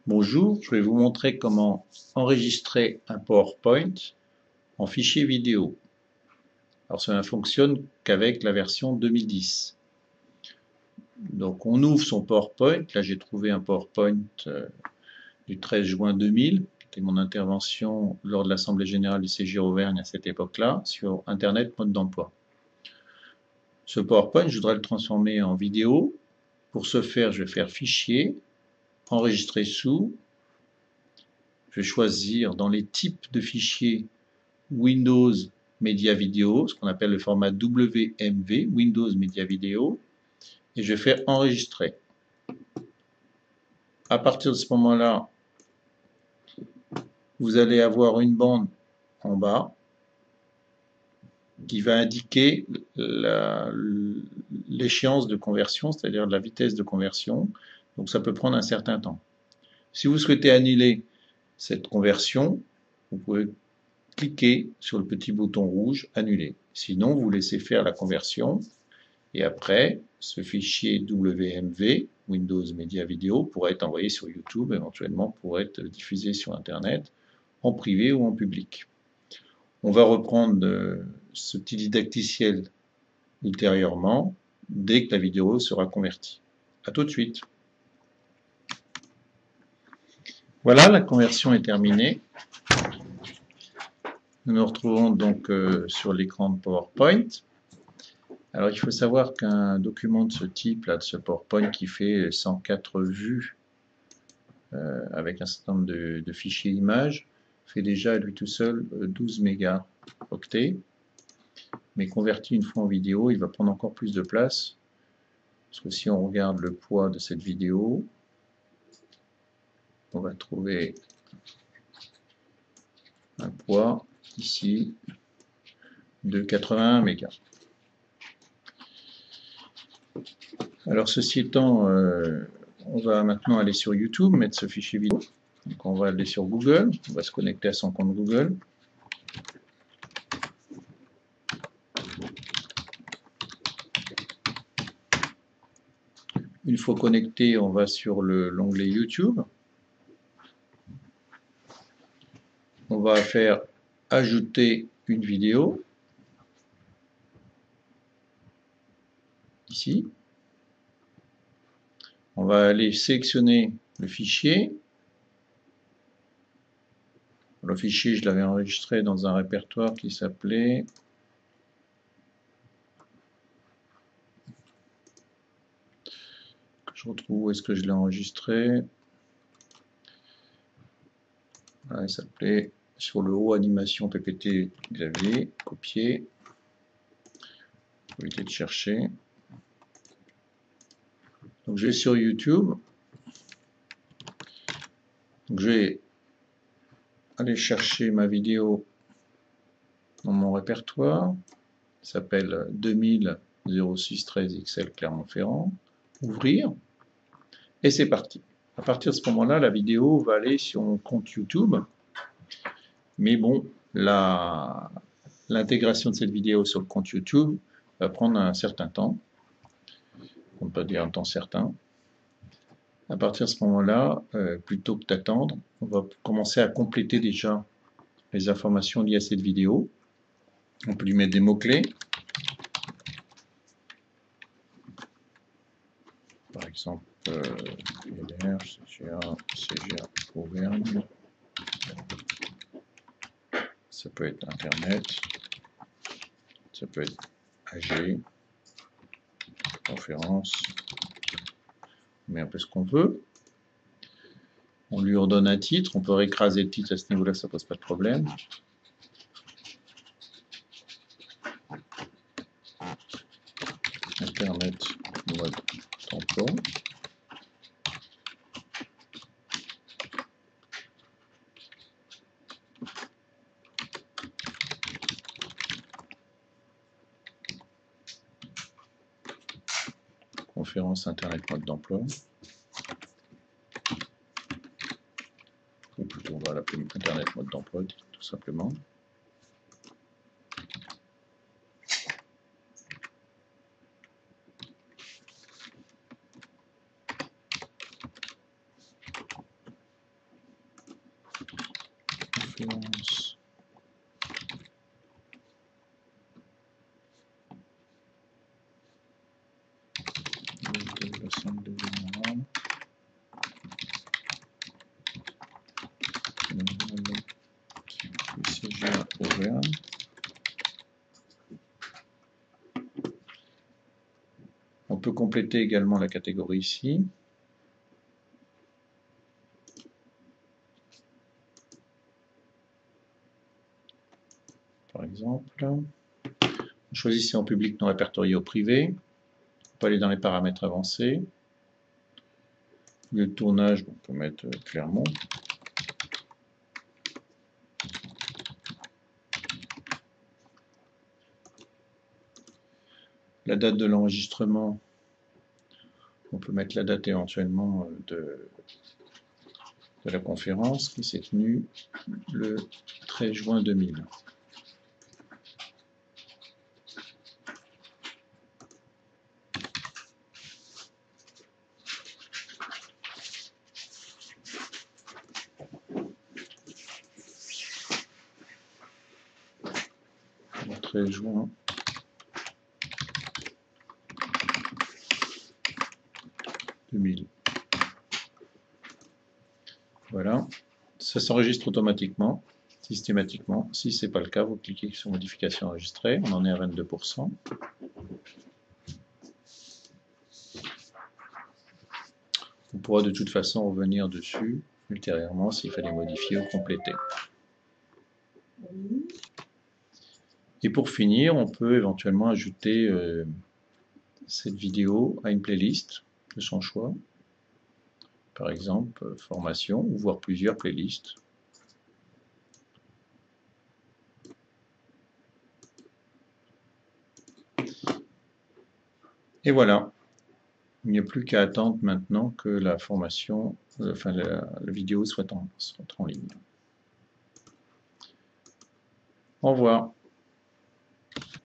Bonjour, je vais vous montrer comment enregistrer un PowerPoint en fichier vidéo. Alors ça ne fonctionne qu'avec la version 2010. Donc on ouvre son PowerPoint. Là j'ai trouvé un PowerPoint du 13 juin 2000, qui était mon intervention lors de l'Assemblée Générale du CGR Auvergne à cette époque-là, sur Internet mode d'emploi. Ce PowerPoint, je voudrais le transformer en vidéo. Pour ce faire, je vais faire Fichier, Enregistrer sous. Je vais choisir dans les types de fichiers Windows Media Video, ce qu'on appelle le format WMV, Windows Media Video, et je vais faire enregistrer. À partir de ce moment-là, vous allez avoir une bande en bas qui va indiquer l'échéance de conversion, c'est-à-dire la vitesse de conversion. Donc ça peut prendre un certain temps. Si vous souhaitez annuler cette conversion, vous pouvez cliquer sur le petit bouton rouge Annuler. Sinon, vous laissez faire la conversion et après, ce fichier WMV, Windows Media Video, pourrait être envoyé sur YouTube, éventuellement pourrait être diffusé sur Internet, en privé ou en public. On va reprendre ce petit didacticiel ultérieurement, dès que la vidéo sera convertie. A tout de suite. Voilà, la conversion est terminée. Nous nous retrouvons donc sur l'écran de PowerPoint. Alors il faut savoir qu'un document de ce type, là, de ce PowerPoint qui fait 104 vues avec un certain nombre de fichiers images, fait déjà à lui tout seul 12 mégaoctets. Mais converti une fois en vidéo, il va prendre encore plus de place. Parce que si on regarde le poids de cette vidéo, on va trouver un poids ici de 81 mégas. Alors ceci étant, on va maintenant aller sur YouTube, mettre ce fichier vidéo. Donc on va aller sur Google, on va se connecter à son compte Google. Une fois connecté, on va sur l'onglet YouTube. On va faire ajouter une vidéo. Ici. On va aller sélectionner le fichier. Le fichier, je l'avais enregistré dans un répertoire qui s'appelait je retrouve où est-ce que je l'ai enregistré. Voilà, il s'appelait sur le haut animation PPT clavier, copier. Faut éviter de chercher. Donc je vais sur YouTube. Donc, je vais aller chercher ma vidéo dans mon répertoire. Ça s'appelle 2000 06 13 XL Clermont-Ferrand. Ouvrir. Et c'est parti. À partir de ce moment-là, la vidéo va aller sur mon compte YouTube. Mais bon, l'intégration de cette vidéo sur le compte YouTube va prendre un certain temps. On ne peut pas dire un temps certain. À partir de ce moment-là, plutôt que d'attendre, on va commencer à compléter déjà les informations liées à cette vidéo. On peut lui mettre des mots-clés. Par exemple, PLR, CGA Auvergne. Ça peut être Internet. Ça peut être AG. Conférence. On met un peu ce qu'on veut. On lui redonne un titre. On peut réécraser le titre à ce niveau-là, ça pose pas de problème. Internet mode d'emploi. Conférence Internet mode d'emploi. Ou plutôt on va l'appeler Internet mode d'emploi tout simplement. conférence de l'Assemblée générale du CGA Auvergne. On peut compléter également la catégorie ici. Par exemple, choisissez en public non répertorié ou privé. On peut aller dans les paramètres avancés. Le tournage, on peut mettre Clermont. La date de l'enregistrement, on peut mettre la date éventuellement de la conférence qui s'est tenue le 13 juin 2000. Le 13 juin 2000. Voilà, ça s'enregistre automatiquement, systématiquement. Si ce n'est pas le cas, vous cliquez sur modification enregistrée, on en est à 22%. On pourra de toute façon revenir dessus ultérieurement s'il fallait modifier ou compléter. Et pour finir, on peut éventuellement ajouter cette vidéo à une playlist de son choix. Par exemple, formation, ou voir plusieurs playlists. Et voilà. Il n'y a plus qu'à attendre maintenant que la formation, enfin la vidéo soit en ligne. Au revoir.